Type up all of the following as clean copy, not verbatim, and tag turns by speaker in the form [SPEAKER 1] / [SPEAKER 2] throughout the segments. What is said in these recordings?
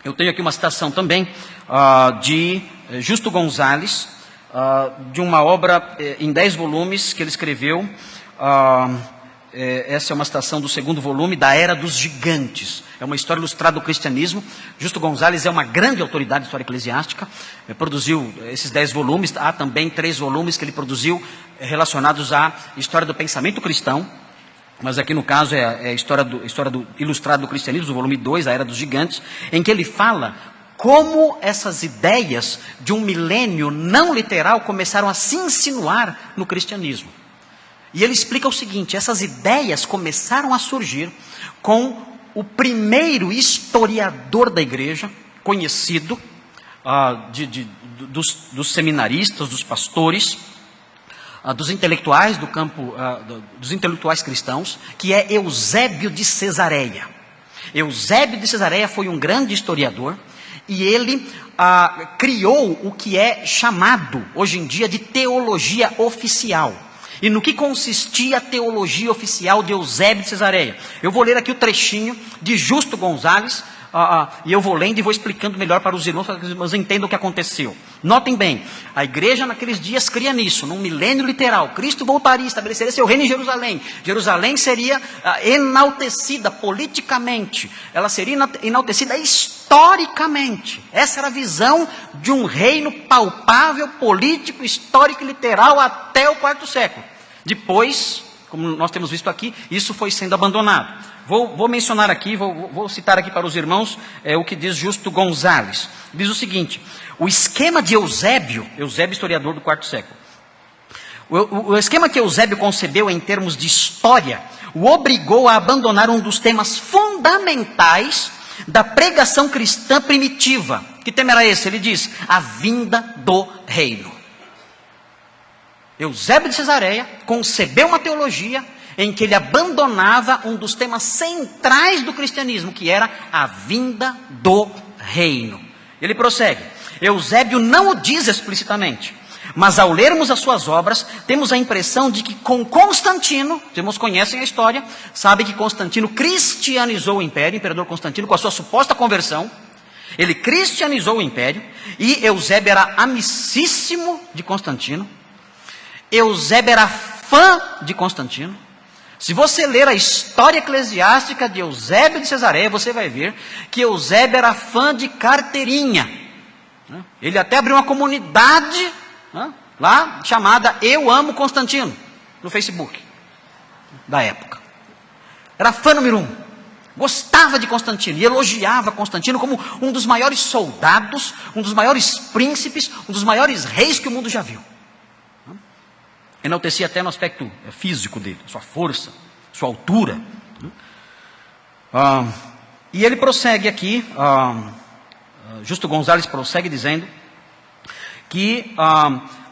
[SPEAKER 1] Eu tenho aqui uma citação também de Justo Gonzalez, de uma obra em 10 volumes que ele escreveu. Essa é uma citação do 2º volume, da Era dos Gigantes. É uma história ilustrada do cristianismo. Justo Gonzalez é uma grande autoridade de história eclesiástica. Produziu esses 10 volumes. Há também 3 volumes que ele produziu relacionados à história do pensamento cristão. Mas aqui no caso é a história do ilustrado do cristianismo, o volume 2, a Era dos Gigantes, em que ele fala como essas ideias de um milênio não literal começaram a se insinuar no cristianismo. E ele explica o seguinte: essas ideias começaram a surgir com o primeiro historiador da igreja, conhecido, dos seminaristas, dos pastores, dos intelectuais do campo, dos intelectuais cristãos, que é Eusébio de Cesareia. Eusébio de Cesareia foi um grande historiador, e ele criou o que é chamado hoje em dia de teologia oficial. E no que consistia a teologia oficial de Eusébio de Cesareia? Eu vou ler aqui o trechinho de Justo Gonzalez, e eu vou lendo e vou explicando melhor para os irmãos entendam o que aconteceu. Notem bem, a igreja naqueles dias cria nisso, num milênio literal. Cristo voltaria, estabeleceria seu reino em Jerusalém. Jerusalém seria enaltecida politicamente, ela seria enaltecida historicamente. Essa era a visão de um reino palpável, político, histórico e literal até o 4º século. Depois, como nós temos visto aqui, isso foi sendo abandonado. Vou mencionar aqui, vou citar aqui para os irmãos o que diz Justo Gonzalez. Diz o seguinte: o esquema de Eusébio, historiador do 4º século, o esquema que Eusébio concebeu em termos de história, o obrigou a abandonar um dos temas fundamentais da pregação cristã primitiva. Que tema era esse? Ele diz: a vinda do reino. Eusébio de Cesareia concebeu uma teologia em que ele abandonava um dos temas centrais do cristianismo, que era a vinda do reino. Ele prossegue: Eusébio não o diz explicitamente, mas ao lermos as suas obras, temos a impressão de que com Constantino, os irmãos conhecem a história, sabem que Constantino cristianizou o império, o imperador Constantino, com a sua suposta conversão. Ele cristianizou o império, e Eusébio era amicíssimo de Constantino. Eusébio era fã de Constantino. Se você ler a história eclesiástica de Eusébio de Cesareia, você vai ver que Eusébio era fã de carteirinha. Ele até abriu uma comunidade lá chamada Eu Amo Constantino, no Facebook da época. Era fã número 1. Gostava de Constantino e elogiava Constantino como um dos maiores soldados, um dos maiores príncipes, um dos maiores reis que o mundo já viu. Enaltecia até no aspecto físico dele, sua força, sua altura. E ele prossegue aqui, Justo Gonzalez prossegue dizendo que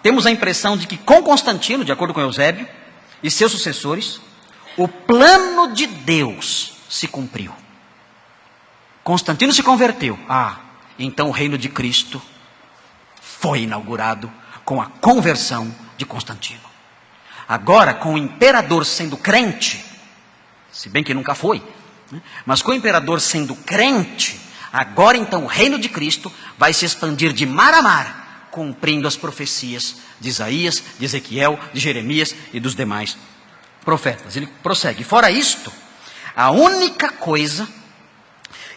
[SPEAKER 1] temos a impressão de que com Constantino, de acordo com Eusébio, e seus sucessores, o plano de Deus se cumpriu. Constantino se converteu. Então o reino de Cristo foi inaugurado com a conversão de Constantino. Agora, com o imperador sendo crente, se bem que nunca foi, mas com o imperador sendo crente, agora então o reino de Cristo vai se expandir de mar a mar, cumprindo as profecias de Isaías, de Ezequiel, de Jeremias e dos demais profetas. Ele prossegue: fora isto, a única coisa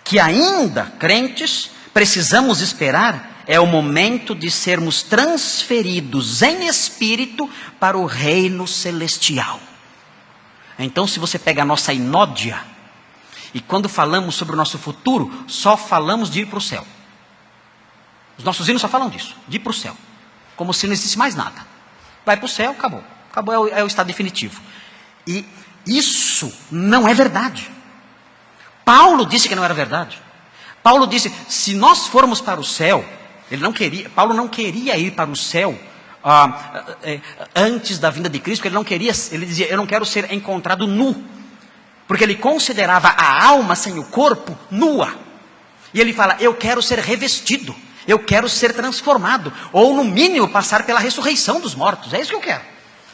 [SPEAKER 1] que ainda crentes precisamos esperar é o momento de sermos transferidos em espírito para o reino celestial. Então, se você pega a nossa inódia, e quando falamos sobre o nosso futuro, só falamos de ir para o céu. Os nossos hinos só falam disso, de ir para o céu. Como se não existisse mais nada. Vai para o céu, acabou. Acabou, é o estado definitivo. E isso não é verdade. Paulo disse que não era verdade. Paulo disse: se nós formos para o céu, Paulo não queria ir para o céu antes da vinda de Cristo, porque ele dizia: eu não quero ser encontrado nu, porque ele considerava a alma sem o corpo nua. E ele fala: eu quero ser revestido, eu quero ser transformado, ou no mínimo passar pela ressurreição dos mortos. É isso que eu quero.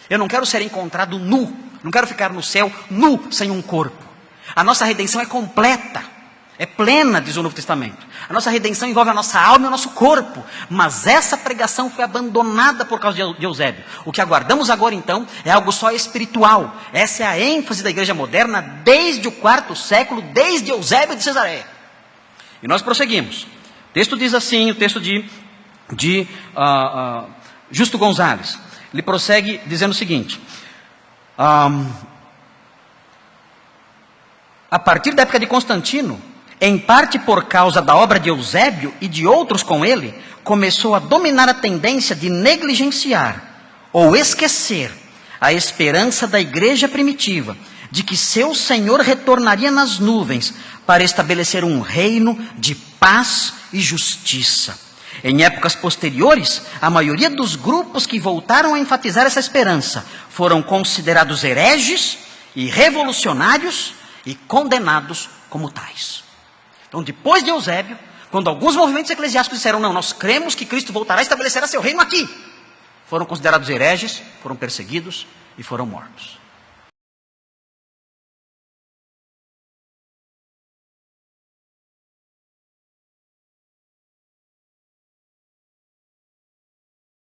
[SPEAKER 1] Eu não quero ser encontrado nu, não quero ficar no céu nu, sem um corpo. A nossa redenção é completa. É plena, diz o Novo Testamento. A nossa redenção envolve a nossa alma e o nosso corpo. Mas essa pregação foi abandonada por causa de Eusébio. O que aguardamos agora então é algo só espiritual. Essa é a ênfase da igreja moderna desde o quarto século, desde Eusébio de Cesareia. E nós prosseguimos. O texto diz assim, o texto de Justo Gonzalez. Ele prossegue dizendo o seguinte. A partir da época de Constantino, em parte por causa da obra de Eusébio e de outros com ele, começou a dominar a tendência de negligenciar ou esquecer a esperança da igreja primitiva, de que seu Senhor retornaria nas nuvens para estabelecer um reino de paz e justiça. Em épocas posteriores, a maioria dos grupos que voltaram a enfatizar essa esperança foram considerados hereges e revolucionários e condenados como tais. Então, depois de Eusébio, quando alguns movimentos eclesiásticos disseram, não, nós cremos que Cristo voltará e estabelecerá seu reino aqui, foram considerados hereges, foram perseguidos e foram mortos.